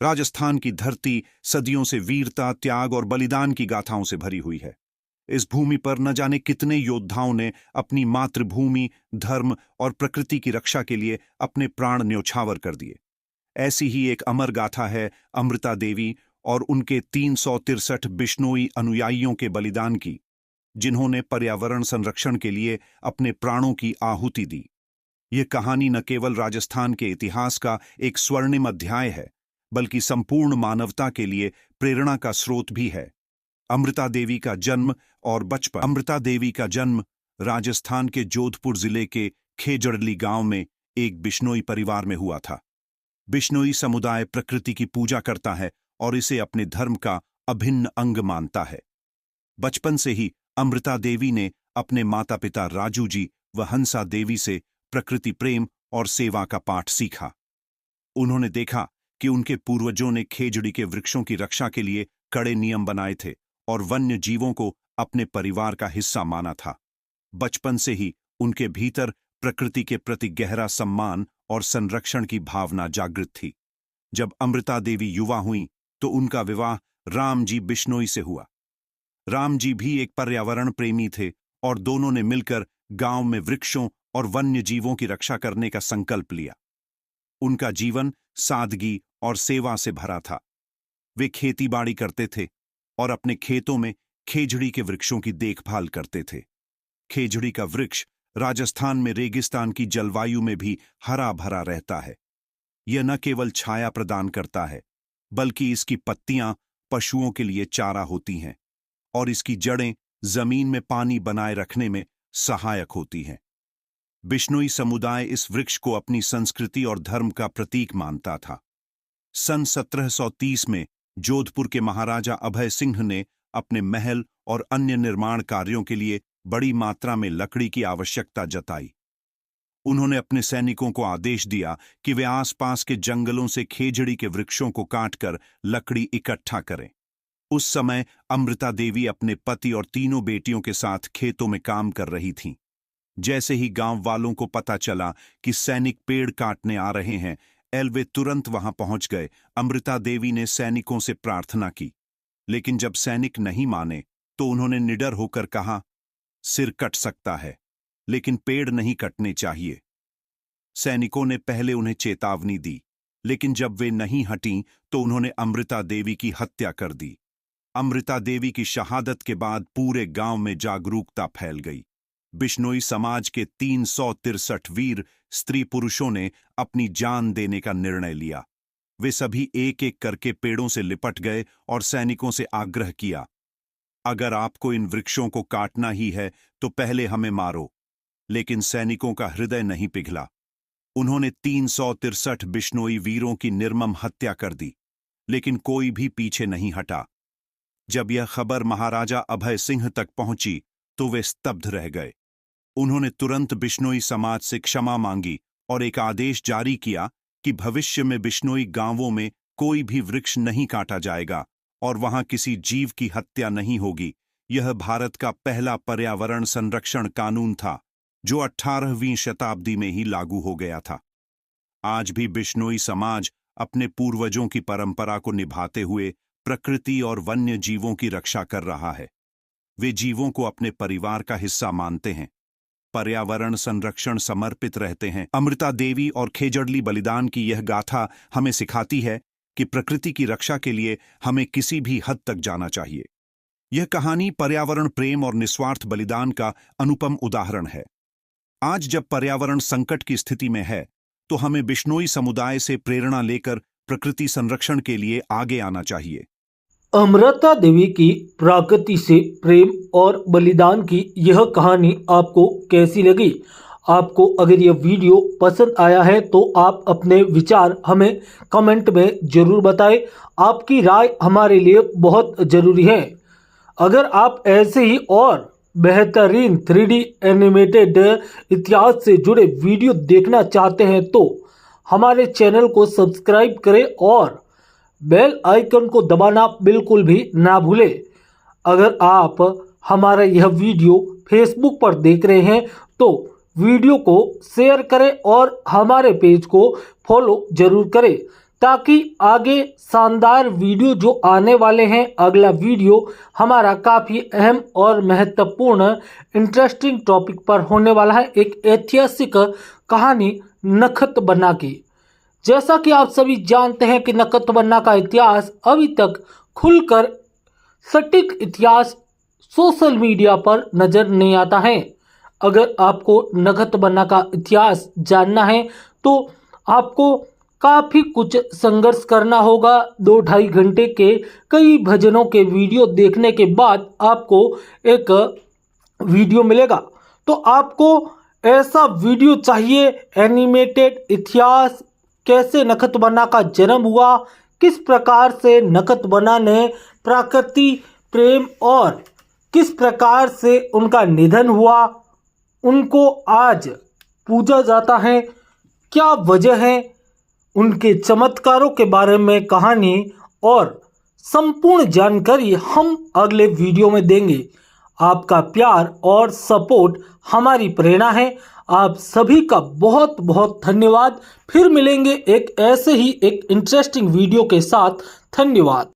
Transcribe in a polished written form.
राजस्थान की धरती सदियों से वीरता, त्याग और बलिदान की गाथाओं से भरी हुई है। इस भूमि पर न जाने कितने योद्धाओं ने अपनी मातृभूमि, धर्म और प्रकृति की रक्षा के लिए अपने प्राण न्योछावर कर दिए। ऐसी ही एक अमर गाथा है अमृता देवी और उनके 363 बिश्नोई अनुयायियों के बलिदान की, जिन्होंने पर्यावरण संरक्षण के लिए अपने प्राणों की आहुति दी। यह कहानी न केवल राजस्थान के इतिहास का एक स्वर्णिम अध्याय है, बल्कि संपूर्ण मानवता के लिए प्रेरणा का स्रोत भी है। अमृता देवी का जन्म और बचपन। अमृता देवी का जन्म राजस्थान के जोधपुर जिले के खेजड़ली गांव में एक बिश्नोई परिवार में हुआ था। बिश्नोई समुदाय प्रकृति की पूजा करता है और इसे अपने धर्म का अभिन्न अंग मानता है। बचपन से ही अमृता देवी ने अपने माता पिता राजू जी व हंसा देवी से प्रकृति प्रेम और सेवा का पाठ सीखा। उन्होंने देखा कि उनके पूर्वजों ने खेजड़ी के वृक्षों की रक्षा के लिए कड़े नियम बनाए थे और वन्य जीवों को अपने परिवार का हिस्सा माना था। बचपन से ही उनके भीतर प्रकृति के प्रति गहरा सम्मान और संरक्षण की भावना जागृत थी। जब अमृता देवी युवा हुईं, तो उनका विवाह राम जी बिश्नोई से हुआ। राम जी भी एक पर्यावरण प्रेमी थे और दोनों ने मिलकर गांव में वृक्षों और वन्य जीवों की रक्षा करने का संकल्प लिया। उनका जीवन सादगी और सेवा से भरा था। वे खेतीबाड़ी करते थे और अपने खेतों में खेजड़ी के वृक्षों की देखभाल करते थे। खेजड़ी का वृक्ष राजस्थान में रेगिस्तान की जलवायु में भी हरा भरा रहता है। यह न केवल छाया प्रदान करता है, बल्कि इसकी पत्तियां पशुओं के लिए चारा होती हैं और इसकी जड़ें जमीन में पानी बनाए रखने में सहायक होती हैं। बिश्नोई समुदाय इस वृक्ष को अपनी संस्कृति और धर्म का प्रतीक मानता था। सन 1730 में जोधपुर के महाराजा अभय सिंह ने अपने महल और अन्य निर्माण कार्यों के लिए बड़ी मात्रा में लकड़ी की आवश्यकता जताई। उन्होंने अपने सैनिकों को आदेश दिया कि वे आसपास के जंगलों से खेजड़ी के वृक्षों को काटकर लकड़ी इकट्ठा करें। उस समय अमृता देवी अपने पति और तीनों बेटियों के साथ खेतों में काम कर रही थीं। जैसे ही गांव वालों को पता चला कि सैनिक पेड़ काटने आ रहे हैं, वे तुरंत वहां पहुंच गए। अमृता देवी ने सैनिकों से प्रार्थना की, लेकिन जब सैनिक नहीं माने तो उन्होंने निडर होकर कहा, सिर कट सकता है, लेकिन पेड़ नहीं कटने चाहिए। सैनिकों ने पहले उन्हें चेतावनी दी, लेकिन जब वे नहीं हटीं तो उन्होंने अमृता देवी की हत्या कर दी। अमृता देवी की शहादत के बाद पूरे गांव में जागरूकता फैल गई। बिश्नोई समाज के 363 वीर स्त्री पुरुषों ने अपनी जान देने का निर्णय लिया। वे सभी एक एक करके पेड़ों से लिपट गए और सैनिकों से आग्रह किया, अगर आपको इन वृक्षों को काटना ही है तो पहले हमें मारो। लेकिन सैनिकों का हृदय नहीं पिघला। उन्होंने 363 बिश्नोई वीरों की निर्मम हत्या कर दी, लेकिन कोई भी पीछे नहीं हटा। जब यह खबर महाराजा अभय सिंह तक पहुंची तो वे स्तब्ध रह गए। उन्होंने तुरंत बिश्नोई समाज से क्षमा मांगी और एक आदेश जारी किया कि भविष्य में बिश्नोई गांवों में कोई भी वृक्ष नहीं काटा जाएगा और वहां किसी जीव की हत्या नहीं होगी। यह भारत का पहला पर्यावरण संरक्षण कानून था, जो 18वीं शताब्दी में ही लागू हो गया था। आज भी बिश्नोई समाज अपने पूर्वजों की परंपरा को निभाते हुए प्रकृति और वन्य जीवों की रक्षा कर रहा है। वे जीवों को अपने परिवार का हिस्सा मानते हैं, पर्यावरण संरक्षण समर्पित रहते हैं। अमृता देवी और खेजड़ली बलिदान की यह गाथा हमें सिखाती है कि प्रकृति की रक्षा के लिए हमें किसी भी हद तक जाना चाहिए। यह कहानी पर्यावरण प्रेम और निस्वार्थ बलिदान का अनुपम उदाहरण है। आज जब पर्यावरण संकट की स्थिति में है, तो हमें बिश्नोई समुदाय से प्रेरणा लेकर प्रकृति संरक्षण के लिए आगे आना चाहिए। अमृता देवी की प्रकृति से प्रेम और बलिदान की यह कहानी आपको कैसी लगी? आपको अगर यह वीडियो पसंद आया है तो आप अपने विचार हमें कमेंट में ज़रूर बताएं। आपकी राय हमारे लिए बहुत ज़रूरी है। अगर आप ऐसे ही और बेहतरीन 3D एनिमेटेड इतिहास से जुड़े वीडियो देखना चाहते हैं तो हमारे चैनल को सब्सक्राइब करें और बेल आइकन को दबाना बिल्कुल भी ना भूलें। अगर आप हमारा यह वीडियो फेसबुक पर देख रहे हैं तो वीडियो को शेयर करें और हमारे पेज को फॉलो जरूर करें ताकि आगे शानदार वीडियो जो आने वाले हैं, अगला वीडियो हमारा काफ़ी अहम और महत्वपूर्ण इंटरेस्टिंग टॉपिक पर होने वाला है, एक ऐतिहासिक कहानी नखत्राबन्ना की। जैसा कि आप सभी जानते हैं कि नखत्राबन्ना का इतिहास अभी तक खुलकर सटीक इतिहास सोशल मीडिया पर नज़र नहीं आता है। अगर आपको नखत्राबन्ना का इतिहास जानना है तो आपको काफ़ी कुछ संघर्ष करना होगा। 2-2.5 घंटे के कई भजनों के वीडियो देखने के बाद आपको एक वीडियो मिलेगा। तो आपको ऐसा वीडियो चाहिए, एनिमेटेड इतिहास, कैसे नखत्राबन्ना का जन्म हुआ, किस प्रकार से नखत्राबन्ना ने प्रकृति प्रेम और किस प्रकार से उनका निधन हुआ, उनको आज पूजा जाता है, क्या वजह है, उनके चमत्कारों के बारे में कहानी और संपूर्ण जानकारी हम अगले वीडियो में देंगे। आपका प्यार और सपोर्ट हमारी प्रेरणा है। आप सभी का बहुत बहुत धन्यवाद। फिर मिलेंगे एक ऐसे ही एक इंटरेस्टिंग वीडियो के साथ। धन्यवाद।